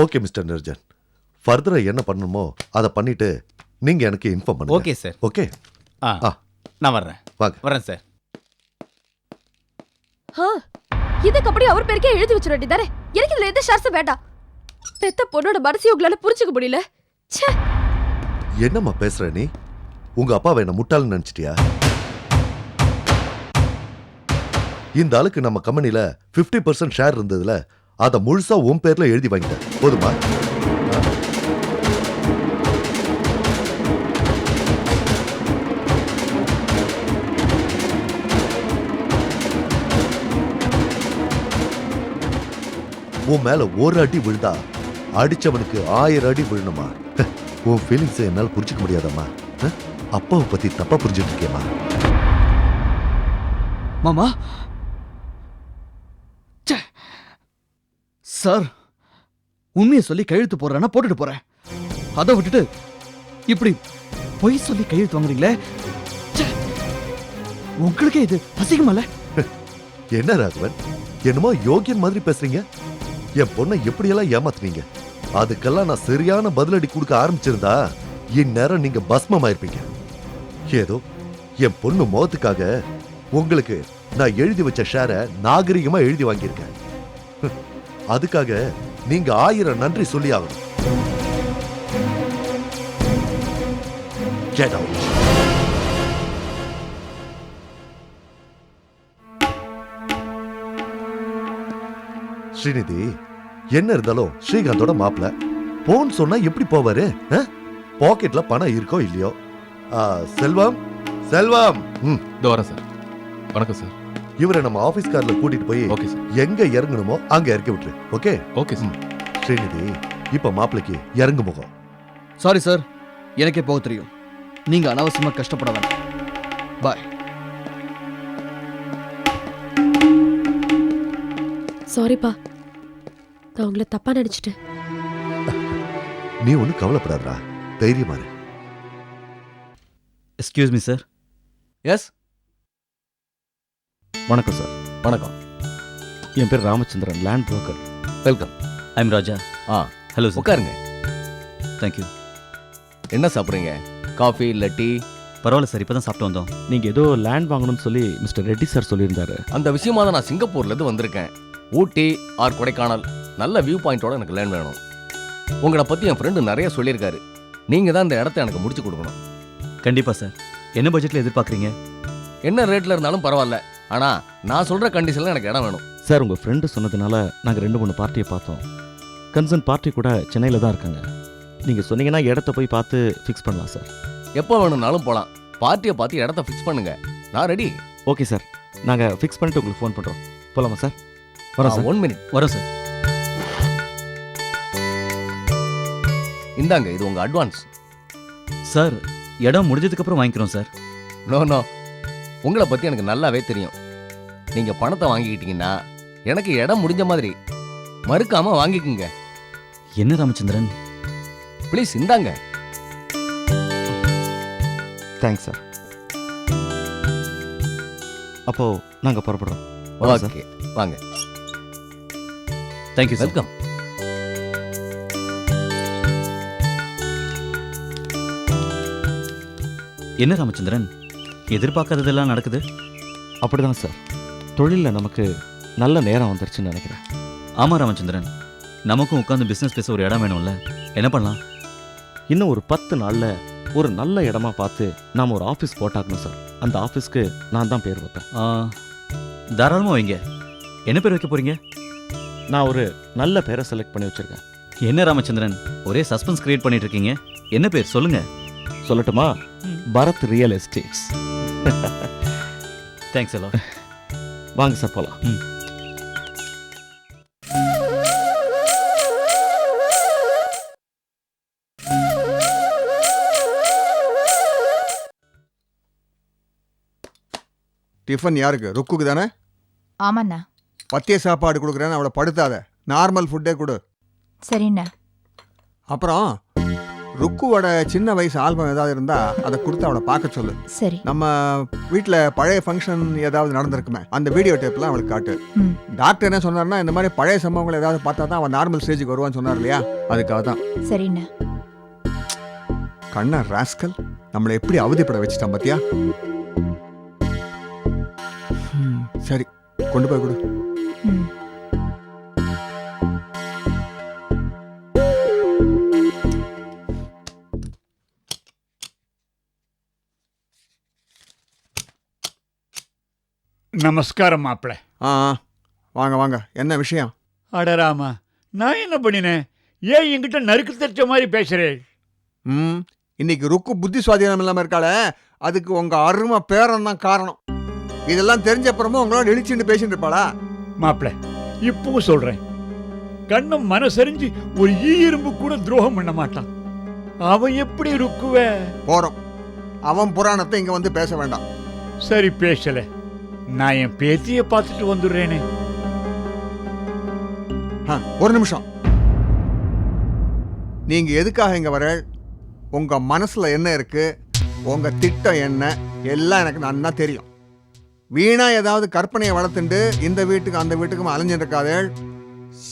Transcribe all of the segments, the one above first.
Okay mister நிர்ஜன், ஃபர்தரா என்ன பண்ணணுமோ அதை பண்ணிட்டு நீங்க எனக்கு இன்ஃபார்ம் பண்ணுங்க. Okay sir. ஓகே, நான் வர்றேன். வரேன் சார். இதுக்கு அப்படியே அவர் பேருக்கே எழுதி வச்சிட வேண்டியதானே. எனக்கு இதுல எந்த ஷார்ட்ஸும் வேண்டாம். பெத்த பொண்ணோட மனசையும் உங்களால புரிஞ்சுக்க முடியல. என்னம்மா பேசுற நீ? உங்க அப்பாவை என்ன முட்டாள்னு நினைச்சிட்டியா? இந்த ஆளுக்கு நம்ம கம்பெனில 50% ஷேர் இருந்ததுல அதை முழுசா உன் பேர்ல எழுதி வாங்கிட்டேன். போதுமா? உன் மேல ஒரு அடி விழுந்தா அடிச்சவனுக்கு 1000 அடி விழணுமா? உன் ஃபீலிங்ஸ் என்னால புரிஞ்சுக்க முடியாதம்மா. அப்பாவை பத்தி தப்பா புரிஞ்சுட்டு இருக்கேம்மா. மாமா சார், உண்மையை சொல்லி கையெழுத்து போடுறேன்னா போட்டுட்டு போறேன். அதை விட்டுட்டு இப்படி பொய் சொல்லி கையெழுத்து வாங்குறீங்களே, உங்களுக்கே இது அசிங்கமல்ல? என்ன ராகவன், என்னமோ யோகியன் மாதிரி பேசுறீங்க. என் பொண்ணை எப்படியெல்லாம் ஏமாத்துனீங்க. அதுக்கெல்லாம் நான் சரியான பதிலடி கொடுக்க ஆரம்பிச்சிருந்தா இந்நேரம் நீங்க பஸ்மமாயிருப்பீங்க. ஏதோ என் பொண்ணு மோத்துக்காக உங்களுக்கு நான் எழுதி வச்ச ஷேரை நாகரிகமா எழுதி வாங்கியிருக்கேன். அதுக்காக நீங்க 1000 நன்றி சொல்லி ஆகணும். Get out. ஸ்ரீநிதி, என்ன இருந்தாலும் ஸ்ரீகாந்தோட மாப்பிள்ள போன் சொன்னா எப்படி போவாரு? பாக்கெட்ல பணம் இருக்கோ இல்லையோ. செல்வம், செல்வம். வரேன் சார். வணக்கம் சார். இவரை நம்ம ஆபீஸ் கார்ல கூட்டிட்டு போய் ஓகே சார். எங்க இறங்கணுமோ அங்க இறக்கி விட்டுரு. ஓகே? Okay sir. ஸ்ரீநிதி, இப்ப மாப்பிளைக்கு இறங்கு முகம். சாரி சார், எனக்கே போக தெரியும். நீங்க அனாவசியமா கஷ்டப்பட வேண்டாம். பாய். சாரிப்பா, நான் உங்களை தப்பா நினைச்சிட்டேன். நீ ஒன்னும் கவலைப்படாதடா, தைரியமா இரு. Excuse me sir. எஸ். வணக்கம் சார். வணக்கம். என் பேர் Ramachandran, land broker. Welcome. I am Raja. Hello sir. உட்காருங்க. தேங்க்யூ. என்ன சாப்பிட்றீங்க? காஃபி இல்லை டீ? பரவாயில்ல சார், இப்போ தான் சாப்பிட்டு வந்தோம். நீங்கள் ஏதோ லேண்ட் வாங்கணும்னு சொல்லி மிஸ்டர் ரெட்டி சார் சொல்லியிருந்தாரு. அந்த விஷயமா தான் நான் சிங்கப்பூர்லேருந்து வந்திருக்கேன். ஊட்டி ஆர் கொடைக்கானல் நல்ல வியூ பாயிண்டோட எனக்கு லேண்ட் வேணும். உங்களை பற்றி என் ஃப்ரெண்டு நிறைய சொல்லியிருக்காரு. நீங்கள் தான் இந்த இடத்த எனக்கு முடிச்சு கொடுக்கணும். கண்டிப்பாக சார். என்ன பட்ஜெட்டில் எதிர்பார்க்குறீங்க? என்ன ரேட்டில் இருந்தாலும் பரவாயில்ல, ஆனால் நான் சொல்கிற கண்டிஷனில் எனக்கு இடம் வேணும். சார், உங்கள் ஃப்ரெண்டு சொன்னதுனால நாங்கள் 2-3 பார்ட்டியை பார்த்தோம். கன்சர்ன் பார்ட்டி கூட சென்னையில் தான் இருக்காங்க. நீங்கள் சொன்னீங்கன்னா இடத்த போய் பார்த்து ஃபிக்ஸ் பண்ணலாம் சார். எப்போ வேணும்னாலும் போகலாம். பார்ட்டியை பார்த்து இடத்த ஃபிக்ஸ் பண்ணுங்க. நான் ரெடி. ஓகே சார், நாங்கள் ஃபிக்ஸ் பண்ணிட்டு உங்களுக்கு ஃபோன் பண்ணுறோம். போகலாமா சார்? வரோம் சார். 1 மினிட். வரோம் சார். இந்தாங்க, இது உங்கள் அட்வான்ஸ். சார், இடம் முடிஞ்சதுக்கப்புறம் வாங்கிக்கிறோம் சார். நோ, உங்களை பற்றி எனக்கு நல்லாவே தெரியும். நீங்கள் பணத்தை வாங்கிக்கிட்டீங்கன்னா எனக்கு இடம் முடிஞ்ச மாதிரி. மறுக்காம வாங்கிக்குங்க. என்ன ராமச்சந்திரன்? ப்ளீஸ் இந்தாங்க. Thanks sir. அப்போ நாங்கள் புறப்படுறோம். ஓகே, வாங்க. Thank you sir. வெல்கம். என்ன ராமச்சந்திரன், எதிர்பார்க்காததெல்லாம் நடக்குது? அப்படிதான் சார், தொழிலில் நமக்கு நல்ல நேரம் வந்துருச்சுன்னு நினைக்கிறேன். ஆமாம் ராமச்சந்திரன், நமக்கும் உட்காந்து பிஸ்னஸ் பேச ஒரு இடம் வேணும்ல. என்ன பண்ணலாம்? இன்னும் ஒரு 10 நாளில் ஒரு நல்ல இடமா பார்த்து நாம் ஒரு ஆஃபீஸ் போட்டாக்கணும் சார். அந்த ஆஃபீஸ்க்கு நான் தான் பேர் வைப்பேன். தாராளமாக வைங்க. என்ன பேர் வைக்க போறீங்க? நான் ஒரு நல்ல பேரை செலக்ட் பண்ணி வச்சிருக்கேன். என்ன ராமச்சந்திரன், ஒரே சஸ்பென்ஸ் கிரியேட் பண்ணிட்டு இருக்கீங்க. என்ன பேர் சொல்லுங்க. சொல்லட்டுமா? Bharat real estates. தேங்க்ஸ் எல்லாம். வாங்க சார், போகலாம். டிஃபன் யாருக்கு? ருக்குக்கு தானே? ஆமாண்ணா. பத்திய சாப்பாடு கொடுக்குறேன்னு அவளை படுத்தாத. நார்மல் ஃபுட்டே கொடு. சரிண்ணா. அப்புறம் ருக்குவோட சின்ன வயசு ஆல்பம் ஏதாவது இருந்தா அதை கொடுத்து அவளை பார்க்க சொல்லு. சரி. நம்ம வீட்டில் பழைய ஃபங்க்ஷன் ஏதாவது நடந்திருக்குமே அந்த வீடியோ டேப்லாம் அவளுக்கு காட்டு. ம். டாக்டர் என்ன சொன்னார்னா இந்த மாதிரி பழைய சம்பவங்கள் ஏதாவது பார்த்தா தான் அவன் நார்மல் ஸ்டேஜுக்கு வருவான்னு சொன்னார் இல்லையா, அதுக்காக தான். சரிண்ணா. கண்ணா ராஸ்கல் நம்மளை எப்படி அவதிப்பட வச்சுட்டான் பாத்தியா. சரி கொண்டு போய் கொடு. ம். நமஸ்காரம் மாப்பிள்ள. ஆ ஆ, வாங்க வாங்க, என்ன விஷயம்? அடராமா, நான் என்ன பண்ணினேன்? ஏன் என்கிட்ட நறுக்கு தெரிச்ச மாதிரி பேசுறேன்? ம், இன்னைக்கு ருக்கு புத்தி சுவாதீனம் இல்லாமல் இருக்காளே, அதுக்கு உங்க அருமை பேரன் தான் காரணம். இதெல்லாம் தெரிஞ்ச அப்புறமா உங்களோட இழிச்சுட்டு பேசிட்டு இருப்பாளா? மாப்பிள்ள, இப்பவும் சொல்றேன், கண்ணம் மனசறிஞ்சு ஒரு ஈரும்பு கூட துரோகம் பண்ண மாட்டான். அவன் எப்படி ருக்குவ? போறோம், அவன் புராணத்தை இங்க வந்து பேச வேண்டாம். சரி பேசல, நான் என் பேத்திய பார்த்துட்டு வந்துடுறேனே. ஒரு நிமிஷம், நீங்க எதுக்காக இங்க வர? உங்க மனசுல என்ன இருக்கு, உங்க திட்டம் என்ன, எல்லாம் எனக்கு நன்னா தெரியும். வீணா ஏதாவது கற்பனையை வளர்த்துண்டு இந்த வீட்டுக்கு அந்த வீட்டுக்கும் அலைஞ்சிட்டு இருக்காதே.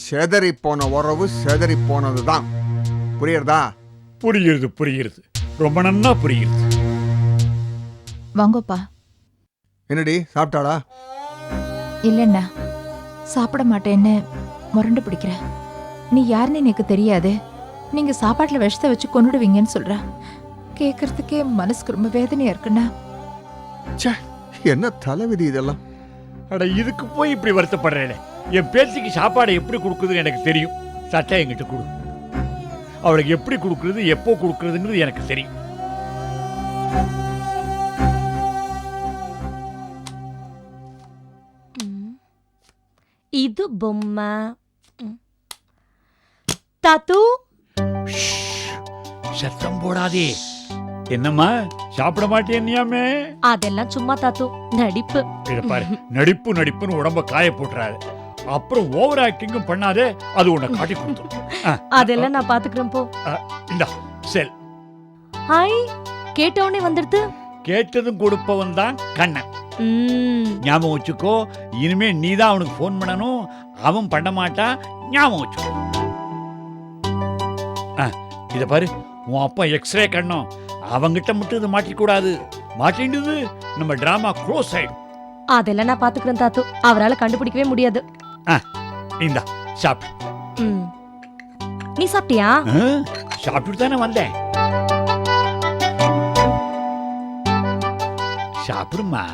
செதறி போன உறவு செதறி போனதுதான். புரியுறதா? புரியுது புரியுது, ரொம்ப நன்னா புரியுது. வாங்கப்பா. என்னடி சாப்பிட்டாளா? இல்லைண்ணா, சாப்பிட மாட்டேன்னு முரண்டு பிடிக்கிறேன். நீ யாருன்னு எனக்கு தெரியாது, நீங்க சாப்பாட்டுல விஷத்தை வச்சு கொண்டுடுவீங்கன்னு சொல்ற. கேட்கறதுக்கே மனசுக்கு ரொம்ப வேதனையா இருக்குண்ணா. என்ன தலைவிதி இதெல்லாம். அட, இதுக்கு போய் இப்படி வருத்தப்படுறேன். என் பேத்திக்கு சாப்பாடை எப்படி கொடுக்குதுன்னு எனக்கு தெரியும். சட்டை என்கிட்ட கொடு. அவளுக்கு எப்படி கொடுக்குறது, எப்போ கொடுக்குறதுங்கிறது எனக்கு தெரியும். இது பொம்மை. தாத்து, சத்தம் போடாதே. என்னம்மா, சாப்பிட மாட்டேன்னியாமே? அதெல்லாம் சும்மா தாத்து, நடிப்பு. இத பாரு, நடிப்பு நடிப்புன்னு உடம்ப காய போட்டுறாரு. அப்புறம் ஓவர் ஆக்டிங்கும் பண்ணாதே, அது உன்னை காட்டி கொடுத்துரும். அதெல்லாம் நான் பாத்துக்கிறேன் போ. இந்தா செல். ஹாய், கேட்டவனே வந்துடுது. கேட்டதும் கொடுப்பவன் தான் கண்ணன். ஞாபகம் வச்சுக்கோ, இனிமே நீதான் அவனுக்கு போன் பண்ணணும், அவன் பண்ண மாட்டான். ஞாபகம் வச்சுக்கோ. இத பாரு, உன் அப்பா எக்ஸ்ரே கண்ணம், அவங்கிட்ட மட்டும் இதை மாட்டிக்கூடாது. மாட்டின்றது நம்ம டிராமா க்ளோஸ் ஆயிடும். அதெல்லாம் நான் பாத்துக்கிறேன் தாத்து, அவரால் கண்டுபிடிக்கவே முடியாது. இந்தா சாப்பிடு. நீ சாப்பிட்டியா? சாப்பிட்டு தானே வந்தேன். சாப்பிடுமா.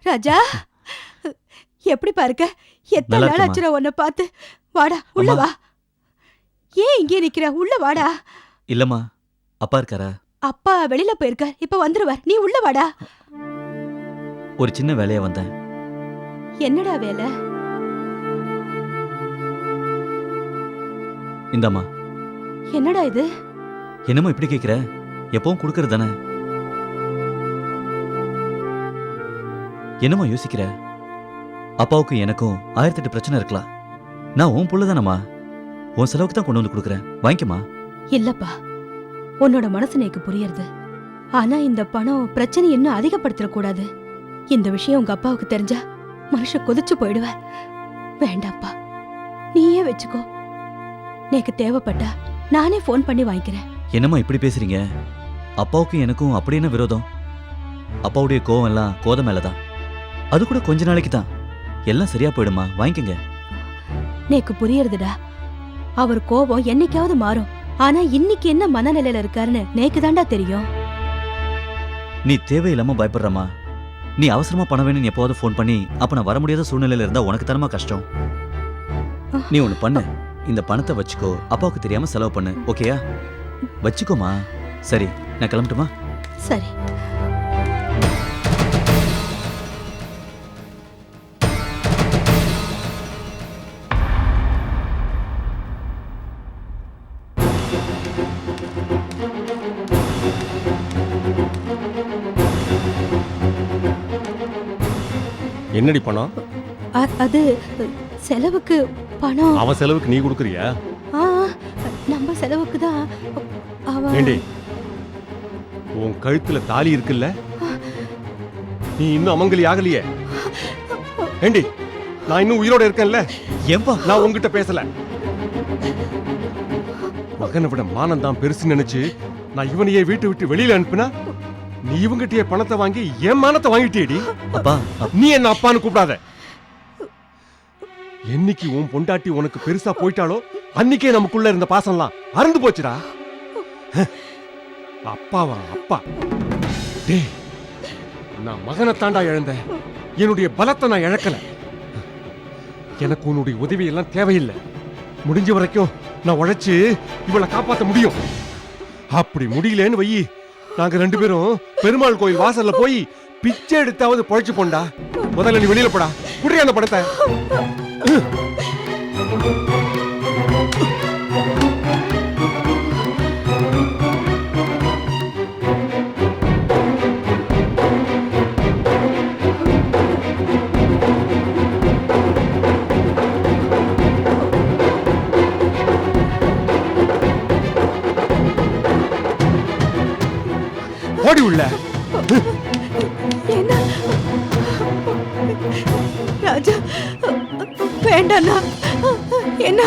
ராஜா, எப்படி பாருக்க? எத்தனை நாள் ஆச்சுடா உன்னை பார்த்து. வாடா, உள்ள வா. ஏன் இங்கே நிக்கிற? உள்ள வாடா. இல்லம்மா, அப்பா இருக்காரா? அப்பா வெளியில போயிருக்கார், இப்ப வந்துருவார். நீ உள்ள வாடா. ஒரு சின்ன வேலையா வந்தேன். என்னடா வேலை? இந்தாம்மா. என்னடா இது? என்னமோ இப்படி கேக்குற? எப்பவும் கொடுக்கறது தானே. என்னம்மா யோசிக்கிற? அப்பாவுக்கும் எனக்கும் 1008 பிரச்சனை இருக்கலாம். நான் உன் புள்ள தானம்மா, உன் செலவுக்கு தான் கொண்டு வந்து கொடுக்குறேன். வாங்கிக்கமா. இல்லப்பா, உன்னோட மனசு எனக்கு புரியுறது. ஆனா இந்த பணம் பிரச்சனை இன்னும் அதிகப்படுத்திடக்கூடாது. இந்த விஷயம் உங்க அப்பாவுக்கு தெரிஞ்சா மனுஷன் கொதிச்சு போயிடுவார். வேண்டாப்பா, நீயே வச்சுக்கோ. எனக்கு தேவைப்பட்டா நானே போன் பண்ணி வாங்கிக்கிறேன். என்னம்மா இப்படி பேசுறீங்க? அப்பாவுக்கும் எனக்கும் அப்படி என்ன விரோதம்? அப்பாவுடைய கோவம் எல்லாம் கோத மேலதான். அது கூட கொஞ்ச நாளைக்கு தான், எல்லாம் சரியா போயிடுமா. வாங்கிக்கங்க. எனக்கு புரியுறதுடா. அவர் கோபம் என்னைக்காவது மாறும். ஆனா இன்னைக்கு என்ன மனநிலையில இருக்காருன்னு நேக்கு தாண்டா தெரியும். நீ தேவையில்லாம பயப்படுறமா. நீ அவசரமா பணம் வேணும்னு எப்போது ஃபோன் பண்ணி அப்ப நான் வர முடியாத சூழ்நிலையில இருந்தா உனக்கு தரமா கஷ்டம். நீ ஒண்ணு பண்ணு, இந்த பணத்தை வச்சுக்கோ, அப்பாவுக்கு தெரியாம செலவு பண்ணு. ஓகேயா? வச்சுக்கோமா. சரி, நான் கிளம்பட்டுமா? சரி. என்னடி பணம்? அது செலவுக்கு பணம். அவன் செலவுக்கு நீ கொடுக்குறியா? ஆ, நம்ம செலவுக்கு தான். அவன் ஏண்டி உன் கழுத்துல தாலி இருக்குல்ல, நீ இன்னும் அமங்கலி ஆகலையே. ஏண்டி நான் இன்னும் உயிரோட இருக்கேன்ல. ஏன்பா நான் உங்ககிட்ட பேசல. மகனை விட மானம் தான் பெருசு நினைச்சு நான் இவனையே வீட்டை விட்டு வெளியில அனுப்புனா நீ இவங்கிட்டயே பணத்தை வாங்கி என் மானத்தை வாங்கிட்டியடி. அப்பா நீ என்ன அப்பான்னு கூப்பிடாத. என்னைக்கு உன் பொண்டாட்டி உனக்கு பெருசா போயிட்டாலோ அன்னைக்கே நமக்குள்ள இருந்த பாசம்லாம் அறந்து போச்சுடா. அப்பாவா அப்பா? டேய், நான் மகனை தாண்டா இழந்தேன், என்னுடைய பலத்தை நான் இழக்கல. எனக்கு உன்னுடைய உதவி எல்லாம் தேவையில்லை. முடிஞ்ச வரைக்கும் நான் உழைச்சு இவளை காப்பாற்ற முடியும். அப்படி முடியலன்னு வை, நாங்க 2 பேரும் பெருமாள் கோயில் வாசல்ல போய் பிச்சை எடுத்தாவது பொழைச்சு போண்டா. முதல்ல நீ வெளியில போடா, குடி அந்த படத்தை. ஓடி உள்ள. என்ன ராஜா, வேண்டாண்ணா. என்ன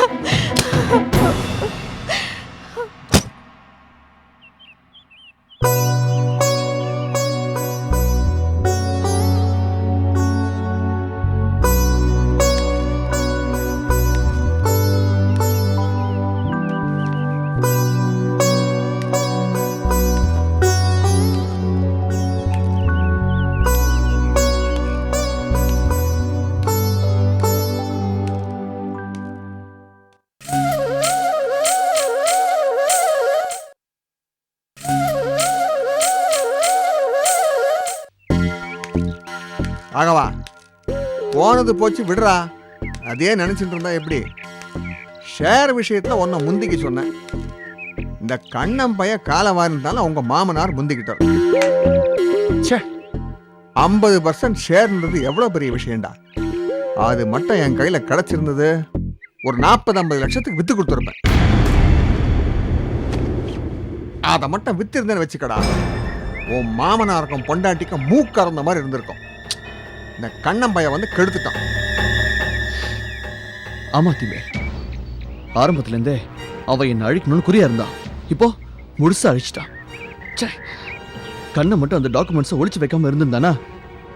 ஆகவா, போனது போச்சு விடுறா. அதே நினைச்சிட்டு இருந்தா எப்படி? ஷேர் விஷயத்துல உன்னை முந்திக்க சொன்னேன். இந்த கண்ணம் பைய காலம் வாரினாலும் அவங்க மாமனார் முந்திக்கிட்டார். 50% ஷேர்ன்றது எவ்வளவு பெரிய விஷயம்டா. அது மட்டும் என் கையில கிடைச்சிருந்தது ஒரு 40-50 லட்சத்துக்கு வித்து கொடுத்துருப்பேன். அதை மட்டும் வித்து இருந்தேன்னு வச்சுக்கடா, உன் மாமனாருக்கும் பொண்டாட்டிக்கும் மூக்கறந்த மாதிரி இருந்திருக்கும். இந்த கண்ணம் பையன் வந்து கெடுத்துட்டான். ஆமா திமே, ஆரம்பத்துல இருந்தே அவ என்ன அழிக்கணும்னு குறியா இருந்தா. இப்போ முழுசா அழிச்சிட்டான். கண்ணை மட்டும் அந்த டாக்குமெண்ட்ஸை ஒளிச்சு வைக்காம இருந்திருந்தானா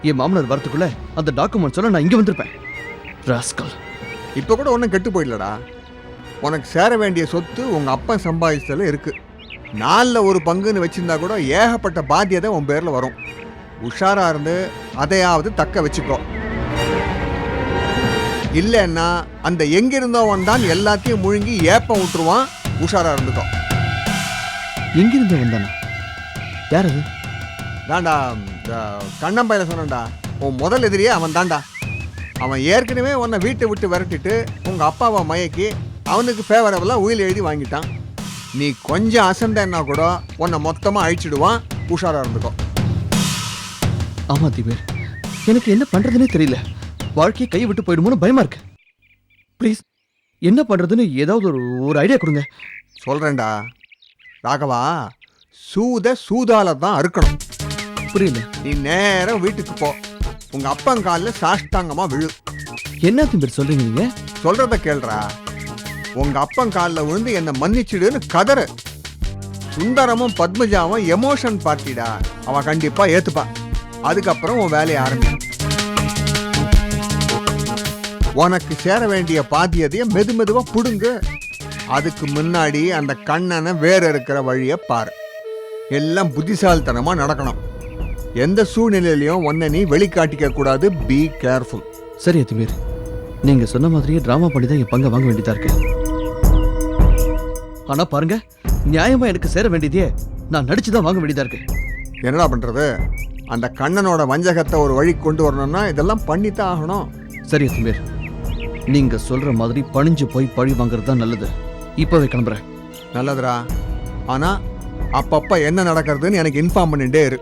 என் மாமனார் வரத்துக்குள்ள அந்த டாக்குமெண்ட்ஸோட நான் இங்க வந்திருப்பேன். ராஸ்கல். இப்போ கூட ஒன்றும் கெட்டு போயிடலடா. உனக்கு சேர வேண்டிய சொத்து உங்க அப்பா சம்பாதிச்சதுல இருக்கு. 4ல் 1 பங்குன்னு வச்சிருந்தா கூட ஏகப்பட்ட பாத்தியதை உன் பேர்ல வரும். உஷாரா இருந்து அதையாவது தக்க வச்சுக்கோ. இல்லைன்னா அந்த எங்கிருந்தவன் தான் எல்லாத்தையும் முழுங்கி ஏப்பம் விட்டுருவான். உஷாரா இருந்துக்கோ. எங்கிருந்து வந்தானா? யார் அது? தாண்டா கண்ணம்பையில சொன்னா, உன் முதல் எதிரியே அவன் தாண்டா. அவன் ஏற்கனவே உன்னை வீட்டை விட்டு விரட்டிட்டு உங்க அப்பாவை மயக்கி அவனுக்கு ஃபேவரபிளா உயில் எழுதி வாங்கிட்டான். நீ கொஞ்சம் அசந்தன்னா கூட உன்னை மொத்தமா அழிச்சிடுவான். உஷாரா இருந்துக்கோ. ஆமா திபேர், எனக்கு என்ன பண்றதுன்னே தெரியல. வாழ்க்கையை கை விட்டு போயிடுமோன்னு பயமா இருக்கு. ப்ளீஸ் என்ன பண்றதுன்னு ஏதாவது ஒரு ஐடியா கொடுங்க. சொல்றேன்டா ராகவா, சூதால தான் அறுக்கணும். புரியல. நீ நேரம் வீட்டுக்கு போ, உங்க அப்பன் காலில் சாஷ்டாங்கமா விழு. என்ன திபேர் சொல்றீங்க நீங்க? சொல்றத கேள்றா. உங்க அப்பன் காலில் விழுந்து என்ன மன்னிச்சிடுன்னு கதறு. சுந்தரமும் பத்மஜாவும் எமோஷன் பார்ட்டிடா, அவன் கண்டிப்பா ஏத்துப்பா. அதுக்கப்புறம் உன் வேலையை ஆரம்பி. உனக்கு சேர வேண்டிய பாத்தியதைய மெதுவா புடுங்கு. அதுக்கு முன்னாடி அந்த கண்ணனை வேற இருக்கிற வழியை பாரு. எல்லாம் புத்திசாலித்தனமா நடக்கணும். எந்த சூழ்நிலையிலையும் உன்னை நீ வெளிக்காட்டிக்க கூடாது. Be careful. சரி திபேர், நீங்க சொன்ன மாதிரியே டிராமா பண்ணி தான் என் பங்கை வாங்க வேண்டியதா இருக்கு. ஆனா பாருங்க, நியாயமா எனக்கு சேர வேண்டியதே நான் நடிச்சுதான் வாங்க வேண்டியதா இருக்கு. என்னடா பண்றது? அந்த கண்ணனோட வஞ்சகத்தை ஒரு வழி கொண்டு வரணும்னா இதெல்லாம் பண்ணித்தான் ஆகணும். சரி திபேர், நீங்க சொல்ற மாதிரி பணிஞ்சு போய் பழி வாங்குறது தான் நல்லது. இப்பவே கிளம்புறேன். நல்லதுடா. ஆனா அப்பப்ப என்ன நடக்கிறதுன்னு எனக்கு இன்ஃபார்ம் பண்ணிட்டே இரு.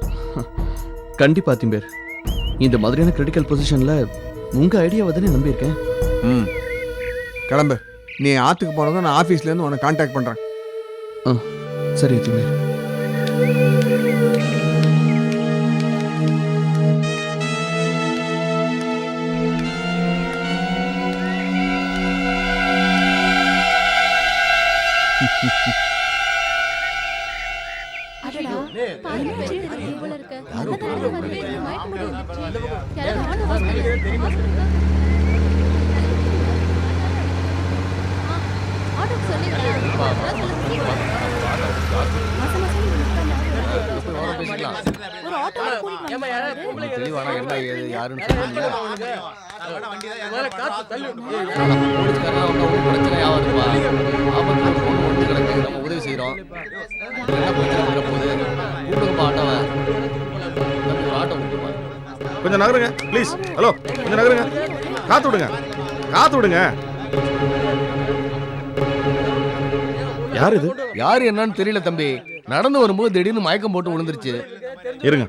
கண்டிப்பா திபேர், இந்த மாதிரியான கிரிட்டிக்கல் பொசிஷன்ல உங்க ஐடியாவை தானே நம்பியிருக்கேன். ம் கிளம்பு. நீ ஆற்றுக்கு போனதும் நான் ஆஃபீஸ்லேருந்து உன்னை கான்டாக்ட் பண்ணுறேன். சரி அஜ்மீர். தெளிவான என்ன ஏது யாருன்னு சொல்லுங்க. பிரச்சனை ஆகாதுப்பா. ஆபத்துல பொண்ணு ஒன்று கிடக்கு, நம்ம உதவி செய்யறோம். என்ன பிரச்சனை வந்துட போகுது? கூப்பிடுங்கப்பா ஆட்டோவை. ஒரு ஆட்டோ கூப்பிடுப்பா. கொஞ்சம் நகருங்க ப்ளீஸ். ஹலோ கொஞ்சம் நகருங்க. காத்து விடுங்க, காத்து விடுங்க. யார் இது? யாரு என்னன்னு தெரியல தம்பி. நடந்து வரும்போது திடீர்னு மயக்கம் போட்டு விழுந்துருச்சு. இருங்க.